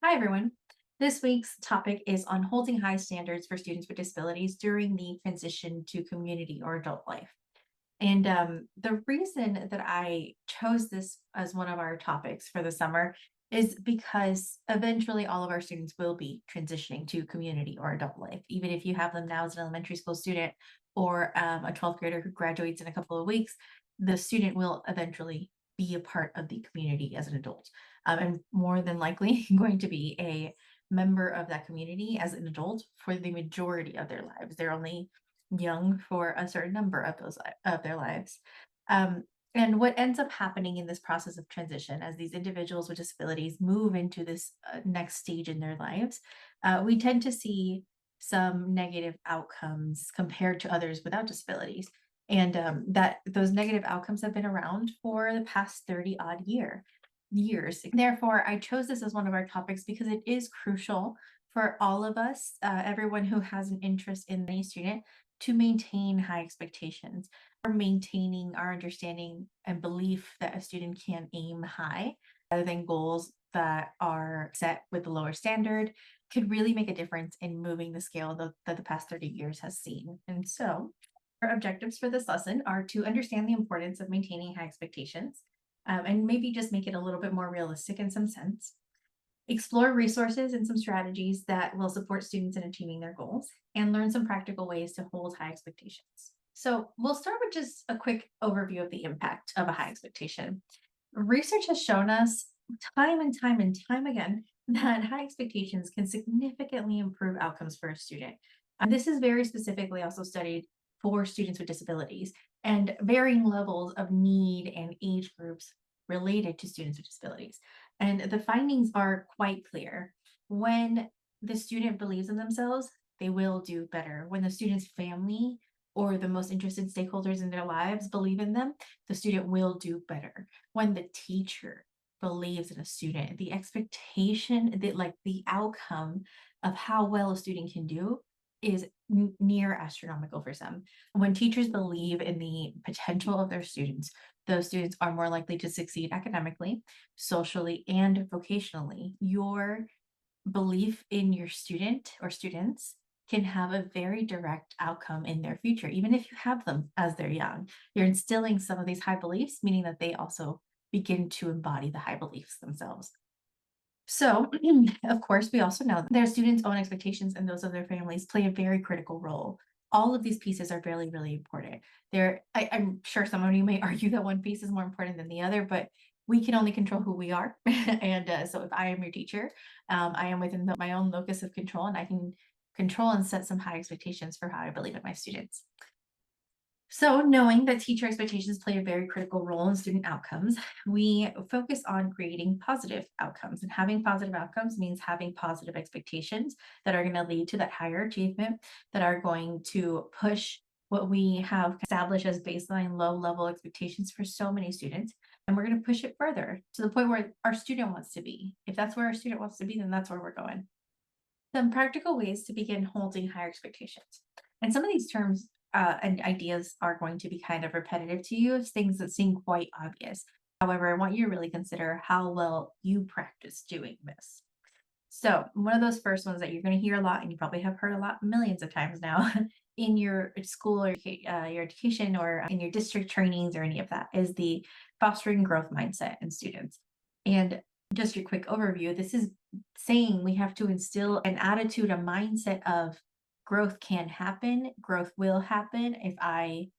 Hi, everyone. This week's topic is on holding high standards for students with disabilities during the transition to community or adult life. And the reason that I chose this as one of our topics for the summer is because eventually all of our students will be transitioning to community or adult life. Even if you have them now as an elementary school student or a 12th grader who graduates in a couple of weeks, the student will eventually be a part of the community as an adult, and more than likely going to be a member of that community as an adult for the majority of their lives. They're only young for a certain number of of their lives. Um, and what ends up happening in this process of transition as these individuals with disabilities move into this next stage in their lives, we tend to see some negative outcomes compared to others without disabilities. And that those negative outcomes have been around for the past 30 odd years. Therefore, I chose this as one of our topics because it is crucial for all of us, everyone who has an interest in any student, to maintain high expectations or maintaining our understanding and belief that a student can aim high rather than goals that are set with a lower standard could really make a difference in moving the scale that the past 30 years has seen. And so, our objectives for this lesson are to understand the importance of maintaining high expectations, and maybe just make it a little bit more realistic in some sense. Explore resources and some strategies that will support students in achieving their goals, and learn some practical ways to hold high expectations. So, we'll start with just a quick overview of the impact of a high expectation. Research has shown us time and time again that high expectations can significantly improve outcomes for a student. And this is very specifically also studied for students with disabilities and varying levels of need and age groups related to students with disabilities. And the findings are quite clear. When the student believes in themselves, they will do better. When the student's family or the most interested stakeholders in their lives believe in them, the student will do better. When the teacher believes in a student, the expectation that, like, the outcome of how well a student can do is near astronomical for some. When teachers believe in the potential of their students, those students are more likely to succeed academically, socially, and vocationally. Your belief in your student or students can have a very direct outcome in their future, even if you have them as they're young. You're instilling some of these high beliefs, meaning that they also begin to embody the high beliefs themselves. So, of course, we also know that their students' own expectations and those of their families play a very critical role. All of these pieces are really, really important. I'm sure some of you may argue that one piece is more important than the other, but we can only control who we are. And so, if I am your teacher, I am within my own locus of control, and I can control and set some high expectations for how I believe in my students. So, knowing that teacher expectations play a very critical role in student outcomes, we focus on creating positive outcomes. And having positive outcomes means having positive expectations that are going to lead to that higher achievement, that are going to push what we have established as baseline low level expectations for so many students. And we're going to push it further to the point where our student wants to be. If that's where our student wants to be, then that's where we're going. Some practical ways to begin holding higher expectations. And some of these terms and ideas are going to be kind of repetitive to you as things that seem quite obvious. However, I want you to really consider how well you practice doing this. So, one of those first ones that you're going to hear a lot, and you probably have heard a lot millions of times now in your school or your education or in your district trainings or any of that, is the fostering growth mindset in students. And just your quick overview, this is saying we have to instill an attitude, a mindset of growth can happen, growth will happen if I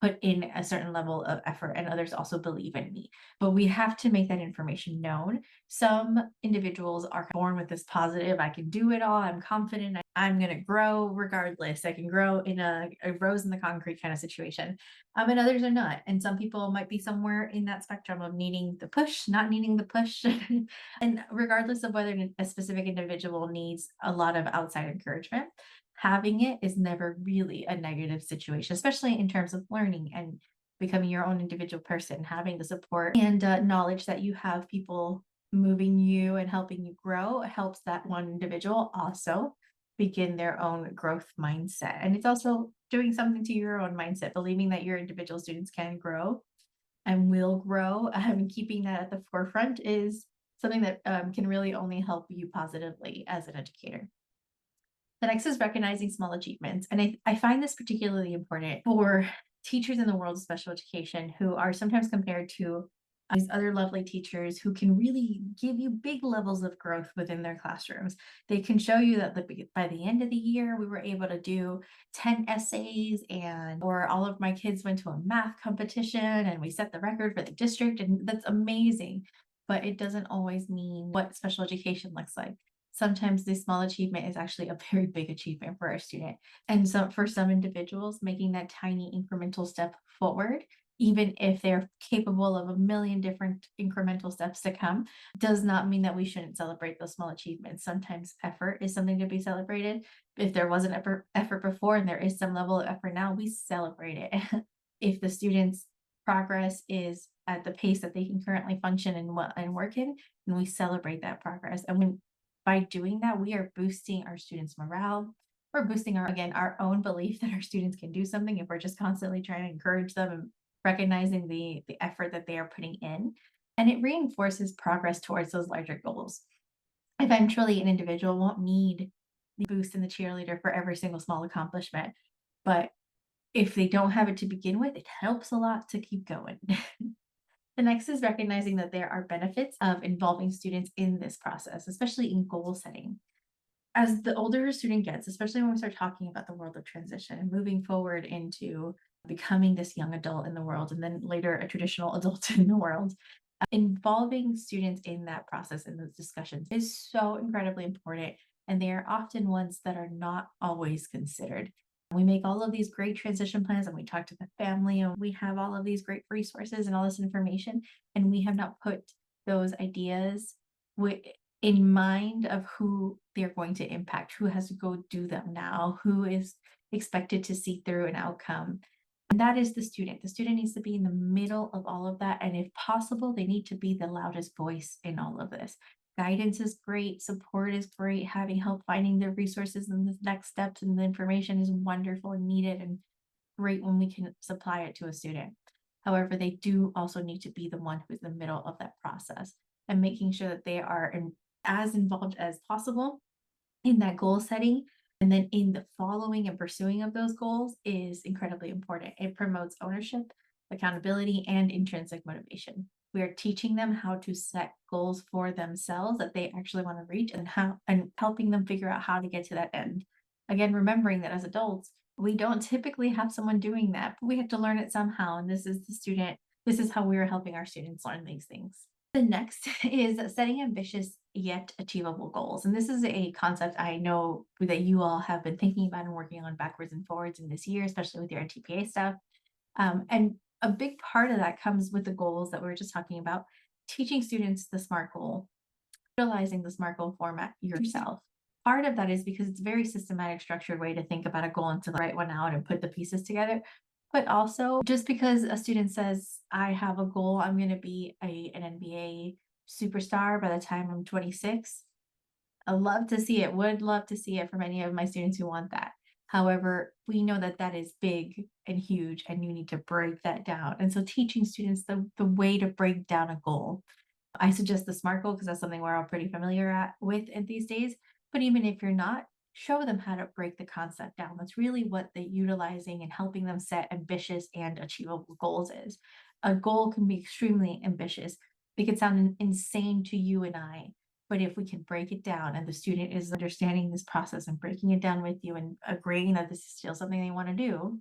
put in a certain level of effort and others also believe in me. But we have to make that information known. Some individuals are born with this positive, I can do it all, I'm confident, I'm going to grow regardless. I can grow in a rose in the concrete kind of situation. And others are not. And some people might be somewhere in that spectrum of needing the push, not needing the push. And regardless of whether a specific individual needs a lot of outside encouragement, having it is never really a negative situation, especially in terms of learning and becoming your own individual person. Having the support and knowledge that you have people moving you and helping you grow helps that one individual also begin their own growth mindset. And it's also doing something to your own mindset, believing that your individual students can grow and will grow. Keeping that at the forefront is something that can really only help you positively as an educator. The next is recognizing small achievements. And I find this particularly important for teachers in the world of special education who are sometimes compared to these other lovely teachers who can really give you big levels of growth within their classrooms. They can show you that by the end of the year, we were able to do 10 essays, and or all of my kids went to a math competition and we set the record for the district. And that's amazing. But it doesn't always mean what special education looks like. Sometimes this small achievement is actually a very big achievement for our student. And so for some individuals, making that tiny incremental step forward, even if they're capable of a million different incremental steps to come, does not mean that we shouldn't celebrate those small achievements. Sometimes effort is something to be celebrated. If there wasn't effort before and there is some level of effort now, we celebrate it. If the student's progress is at the pace that they can currently function and work in, then we celebrate that progress. And when by doing that, we are boosting our students' morale. We're boosting our own belief that our students can do something if we're just constantly trying to encourage them and recognizing the effort that they are putting in. And it reinforces progress towards those larger goals. Eventually, an individual won't need the boost and the cheerleader for every single small accomplishment. But if they don't have it to begin with, it helps a lot to keep going. The next is recognizing that there are benefits of involving students in this process, especially in goal setting. As the older a student gets, especially when we start talking about the world of transition and moving forward into becoming this young adult in the world and then later a traditional adult in the world, involving students in that process and those discussions is so incredibly important. And they are often ones that are not always considered. We make all of these great transition plans and we talk to the family and we have all of these great resources and all this information. And we have not put those ideas in mind of who they're going to impact, who has to go do them now, who is expected to see through an outcome. And that is the student. The student needs to be in the middle of all of that. And if possible, they need to be the loudest voice in all of this. Guidance is great, support is great, having help finding the resources and the next steps and the information is wonderful and needed and great when we can supply it to a student. However, they do also need to be the one who's in the middle of that process and making sure that they are as involved as possible in that goal setting. And then in the following and pursuing of those goals is incredibly important. It promotes ownership, accountability, and intrinsic motivation. We are teaching them how to set goals for themselves that they actually want to reach and helping them figure out how to get to that end. Again, remembering that as adults, we don't typically have someone doing that, but we have to learn it somehow. And this is how we're helping our students learn these things. The next is setting ambitious yet achievable goals. And this is a concept I know that you all have been thinking about and working on backwards and forwards in this year, especially with your NTPA stuff. And a big part of that comes with the goals that we were just talking about, teaching students the SMART goal, utilizing the SMART goal format yourself. Part of that is because it's a very systematic, structured way to think about a goal and to write one out and put the pieces together. But also, just because a student says, I have a goal, I'm going to be an NBA superstar by the time I'm 26. I love to see it, would love to see it from any of my students who want that. However, we know that that is big and huge, and you need to break that down. And so, teaching students the way to break down a goal. I suggest the SMART goal because that's something we're all pretty familiar with these days. But even if you're not, show them how to break the concept down. That's really what the utilizing and helping them set ambitious and achievable goals is. A goal can be extremely ambitious. It could sound insane to you and I, but if we can break it down and the student is understanding this process and breaking it down with you and agreeing that this is still something they want to do,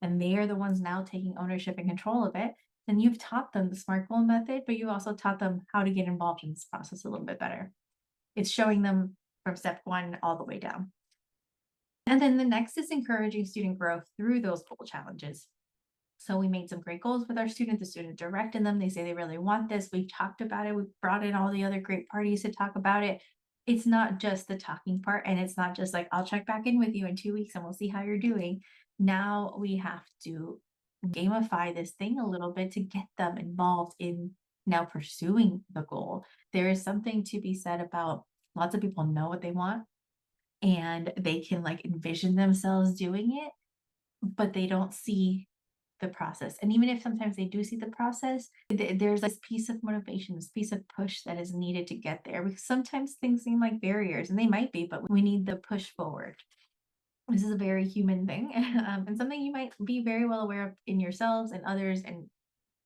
and they are the ones now taking ownership and control of it, then you've taught them the SMART goal method, but you also taught them how to get involved in this process a little bit better. It's showing them from step one all the way down. And then the next is encouraging student growth through those goal challenges. So we made some great goals with our student. The student directed them. They say they really want this. We've talked about it. We've brought in all the other great parties to talk about it. It's not just the talking part, and it's not just like, I'll check back in with you in 2 weeks and we'll see how you're doing. Now we have to gamify this thing a little bit to get them involved in now pursuing the goal. There is something to be said about lots of people know what they want and they can like envision themselves doing it, but they don't see the process. And even if sometimes they do see the process, there's this piece of motivation, this piece of push that is needed to get there. Because sometimes things seem like barriers, and they might be, but we need the push forward. This is a very human thing, and something you might be very well aware of in yourselves and others, and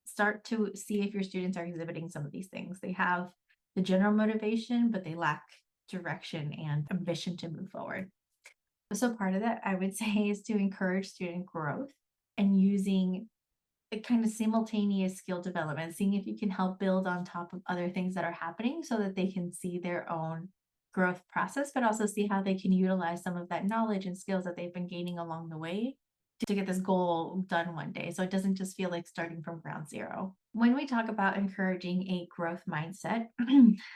start to see if your students are exhibiting some of these things. They have the general motivation, but they lack direction and ambition to move forward. So part of that, I would say, is to encourage student growth and using a kind of simultaneous skill development, seeing if you can help build on top of other things that are happening so that they can see their own growth process, but also see how they can utilize some of that knowledge and skills that they've been gaining along the way to get this goal done one day. So it doesn't just feel like starting from ground zero. When we talk about encouraging a growth mindset,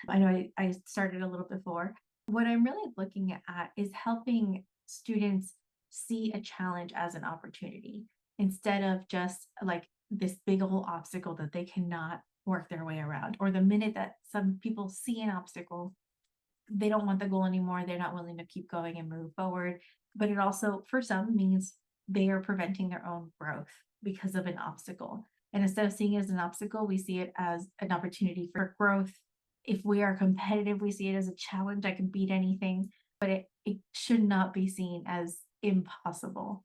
I know I started a little before. What I'm really looking at is helping students see a challenge as an opportunity instead of just like this big old obstacle that they cannot work their way around. Or the minute that some people see an obstacle, they don't want the goal anymore. They're not willing to keep going and move forward. But it also, for some, means they are preventing their own growth because of an obstacle. And instead of seeing it as an obstacle, we see it as an opportunity for growth. If we are competitive, we see it as a challenge. I can beat anything, but it should not be seen as impossible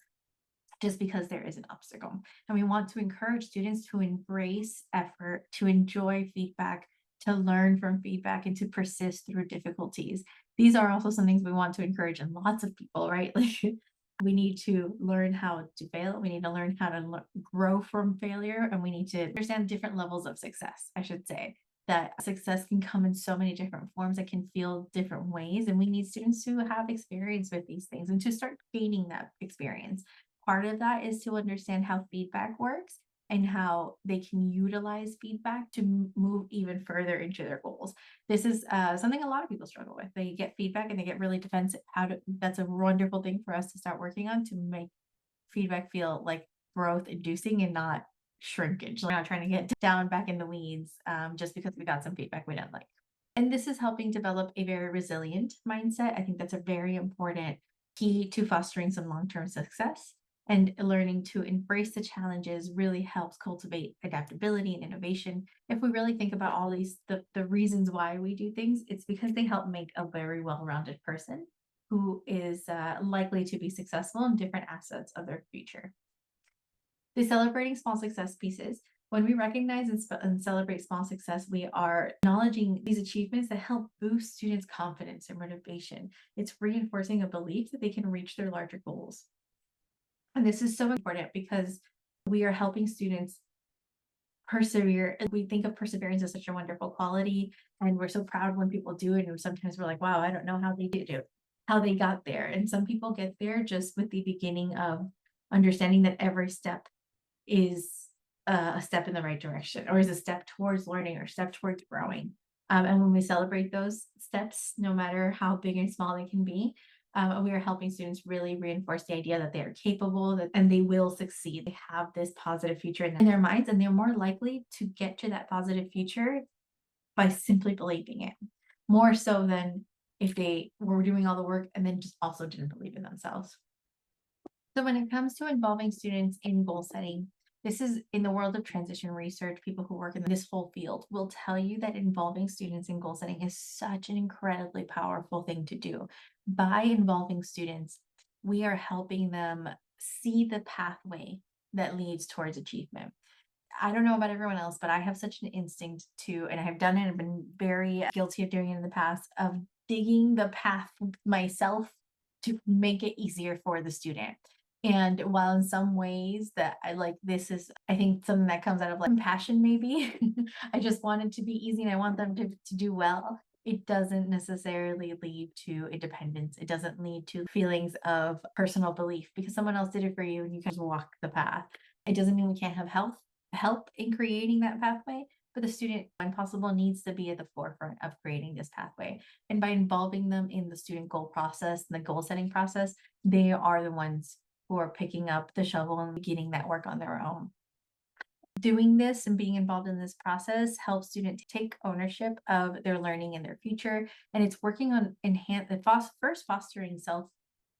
just because there is an obstacle. And we want to encourage students to embrace effort, to enjoy feedback, to learn from feedback, and to persist through difficulties. These are also some things we want to encourage in lots of people, right? Like we need to learn how to fail. We need to learn how to grow from failure, and we need to understand different levels of success, I should say. That success can come in so many different forms. It can feel different ways. And we need students to have experience with these things and to start gaining that experience. Part of that is to understand how feedback works and how they can utilize feedback to move even further into their goals. This is something a lot of people struggle with. They get feedback and they get really defensive. That's a wonderful thing for us to start working on, to make feedback feel like growth inducing and not shrinkage. We're not trying to get down back in the weeds just because we got some feedback we didn't like. And this is helping develop a very resilient mindset. I think that's a very important key to fostering some long-term success. And learning to embrace the challenges really helps cultivate adaptability and innovation. If we really think about all these, the reasons why we do things, it's because they help make a very well-rounded person who is likely to be successful in different assets of their future. The celebrating small success pieces. When we recognize and celebrate small success, we are acknowledging these achievements that help boost students' confidence and motivation. It's reinforcing a belief that they can reach their larger goals. And this is so important because we are helping students persevere. We think of perseverance as such a wonderful quality, and we're so proud when people do it. And sometimes we're like, wow, I don't know how they did it, how they got there. And some people get there just with the beginning of understanding that every step is a step in the right direction, or is a step towards learning or step towards growing. And when we celebrate those steps, no matter how big and small they can be, we are helping students really reinforce the idea that they are capable and they will succeed. They have this positive future in their minds, and they're more likely to get to that positive future by simply believing it, more so than if they were doing all the work and then just also didn't believe in themselves. So when it comes to involving students in goal setting, this is in the world of transition research. People who work in this whole field will tell you that involving students in goal setting is such an incredibly powerful thing to do. By involving students, we are helping them see the pathway that leads towards achievement. I don't know about everyone else, but I have such an instinct to, and I have done it and been very guilty of doing it in the past, of digging the path myself to make it easier for the student. And while in some ways that I like, this is, I think something that comes out of like compassion, maybe. I just want it to be easy and I want them to do well. It doesn't necessarily lead to independence. It doesn't lead to feelings of personal belief because someone else did it for you and you can just walk the path. It doesn't mean we can't have help in creating that pathway, but the student, when possible, needs to be at the forefront of creating this pathway. And by involving them in the student goal process and the goal setting process, they are the ones who are picking up the shovel and beginning that work on their own. Doing this and being involved in this process helps students take ownership of their learning and their future. And it's working on fostering self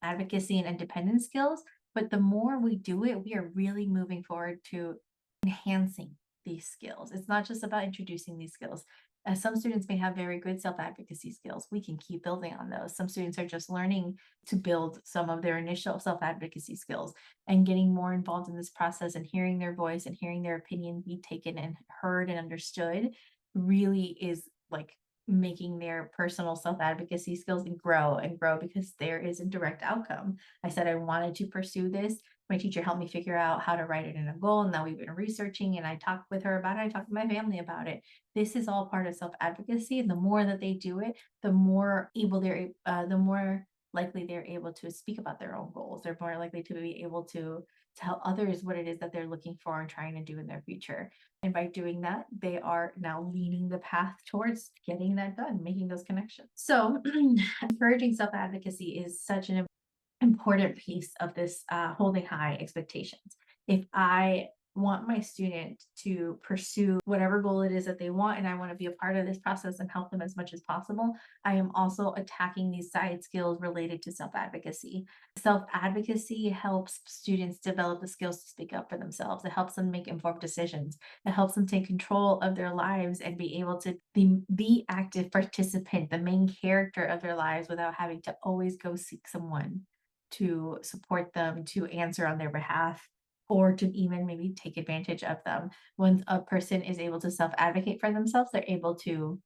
advocacy and independence skills, But the more we do it, we are really moving forward to enhancing these skills. It's not just about introducing these skills. Some students may have very good self advocacy skills. We can keep building on those. Some students are just learning to build some of their initial self advocacy skills and getting more involved in this process and hearing their voice and hearing their opinion be taken and heard and understood really is like making their personal self advocacy skills and grow because there is a direct outcome. I said I wanted to pursue this. My teacher helped me figure out how to write it in a goal. And now we've been researching and I talked with her about it. I talked to my family about it. This is all part of self advocacy. And the more that they do it, the more likely they're able to speak about their own goals. They're more likely to be able to tell others what it is that they're looking for and trying to do in their future. And by doing that, they are now leaning the path towards getting that done, making those connections. So, encouraging self advocacy is such an important piece of this holding high expectations. If I want my student to pursue whatever goal it is that they want, and I want to be a part of this process and help them as much as possible, I am also attacking these side skills related to self advocacy. Self advocacy helps students develop the skills to speak up for themselves. It helps them make informed decisions. It helps them take control of their lives and be able to be the active participant, the main character of their lives without having to always go seek someone to support them, to answer on their behalf, or to even maybe take advantage of them. When a person is able to self advocate for themselves, they're able to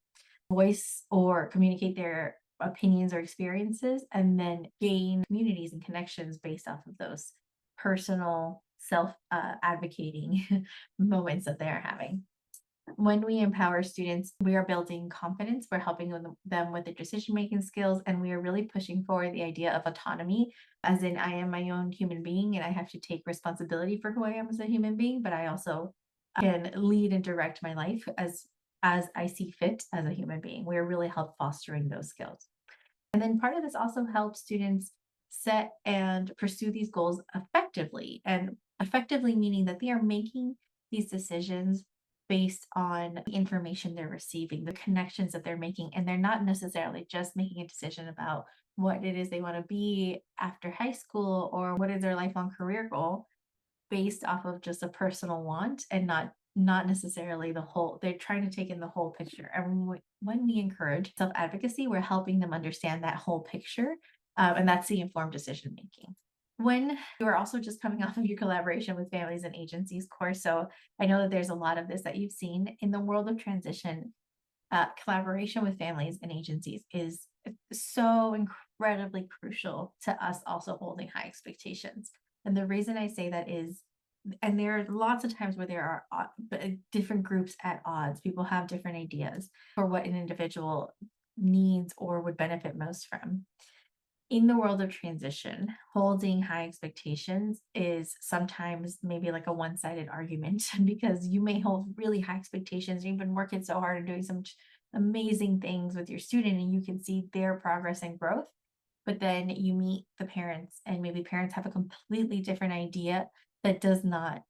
voice or communicate their opinions or experiences and then gain communities and connections based off of those personal self advocating moments that they're having. When we empower students, we are building confidence, we're helping them with their decision making skills, and we are really pushing forward the idea of autonomy, as in, I am my own human being and I have to take responsibility for who I am as a human being, but I also can lead and direct my life as I see fit as a human being. We're really help fostering those skills. And then part of this also helps students set and pursue these goals effectively. And effectively meaning that they are making these decisions based on the information they're receiving, the connections that they're making. And they're not necessarily just making a decision about what it is they want to be after high school or what is their lifelong career goal based off of just a personal want and not necessarily the whole. They're trying to take in the whole picture. And when we encourage self advocacy, we're helping them understand that whole picture, and that's the informed decision making. When you are also just coming off of your collaboration with families and agencies course, so I know that there's a lot of this that you've seen in the world of transition. Collaboration with families and agencies is so incredibly crucial to us also holding high expectations. And the reason I say that is, and there are lots of times where there are different groups at odds. People have different ideas for what an individual needs or would benefit most from. In the world of transition, holding high expectations is sometimes maybe like a one-sided argument because you may hold really high expectations. You've been working so hard and doing some amazing things with your student, and you can see their progress and growth. But then you meet the parents, and maybe parents have a completely different idea that does not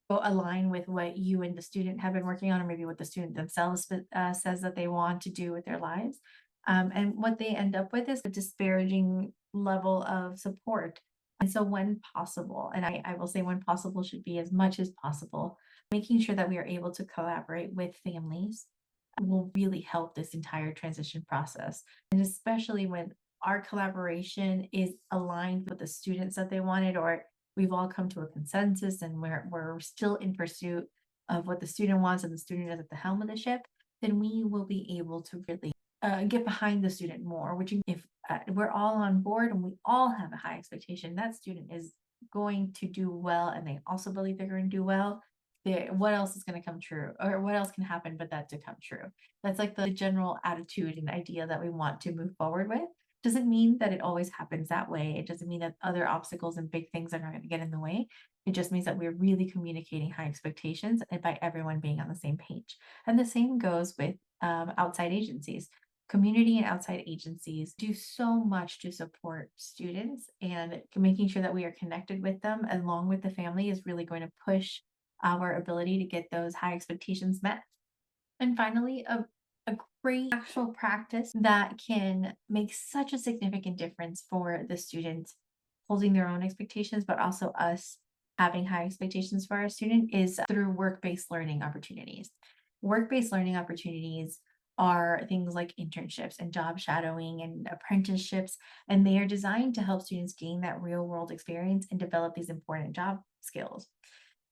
align with what you and the student have been working on, or maybe what the student themselves says that they want to do with their lives. And what they end up with is a disparaging level of support. And so, when possible, and I will say when possible should be as much as possible, making sure that we are able to collaborate with families will really help this entire transition process. And especially when our collaboration is aligned with the students that they wanted, or we've all come to a consensus and we're still in pursuit of what the student wants and the student is at the helm of the ship, then we will be able to really get behind the student more, which if we're all on board and we all have a high expectation, that student is going to do well and they also believe they're going to do well. What else is going to come true, or what else can happen but that to come true? That's like the general attitude and idea that we want to move forward with. Doesn't mean that it always happens that way. It doesn't mean that other obstacles and big things are not going to get in the way. It just means that we're really communicating high expectations and by everyone being on the same page. And the same goes with outside agencies. Community and outside agencies do so much to support students, and making sure that we are connected with them along with the family is really going to push our ability to get those high expectations met. And finally, a great actual practice that can make such a significant difference for the students holding their own expectations, but also us having high expectations for our student is through work-based learning opportunities. Work-based learning opportunities are things like internships and job shadowing and apprenticeships, and they are designed to help students gain that real world experience and develop these important job skills.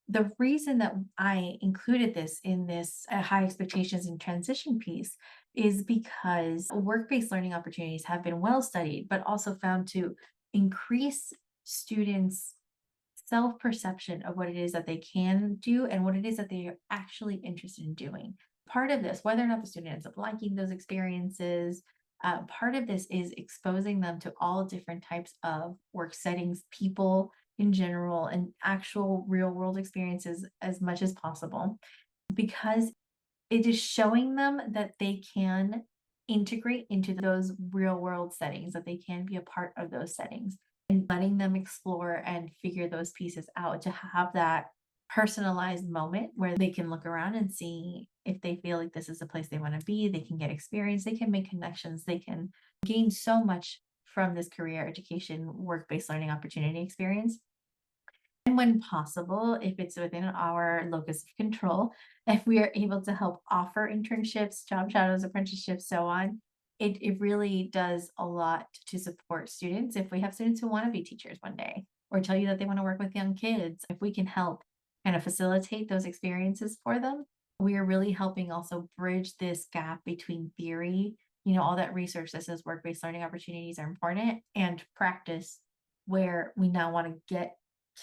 The reason that I included this in this high expectations and transition piece is because work-based learning opportunities have been well studied, but also found to increase students' self-perception of what it is that they can do and what it is that they are actually interested in doing. Part of this, whether or not the student ends up liking those experiences, part of this is exposing them to all different types of work settings, people in general, and actual real world experiences as much as possible, because it is showing them that they can integrate into those real world settings, that they can be a part of those settings, and letting them explore and figure those pieces out to have that personalized moment where they can look around and see if they feel like this is a place they want to be. They can get experience, they can make connections, they can gain so much from this career education, work based learning opportunity experience. And when possible, if it's within our locus of control, if we are able to help offer internships, job shadows, apprenticeships, so on, it really does a lot to support students. If we have students who want to be teachers one day or tell you that they want to work with young kids, if we can help kind of facilitate those experiences for them, we are really helping also bridge this gap between theory, all that research that says work-based learning opportunities are important, and practice, where we now want to get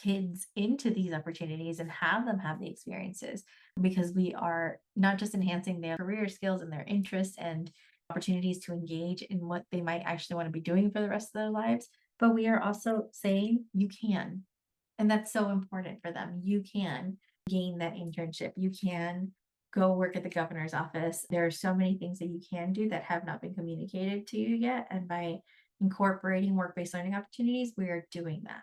kids into these opportunities and have them have the experiences, because we are not just enhancing their career skills and their interests and opportunities to engage in what they might actually want to be doing for the rest of their lives, but we are also saying you can. And that's so important for them. You can gain that internship. You can go work at the governor's office. There are so many things that you can do that have not been communicated to you yet. And by incorporating work based learning opportunities, we are doing that.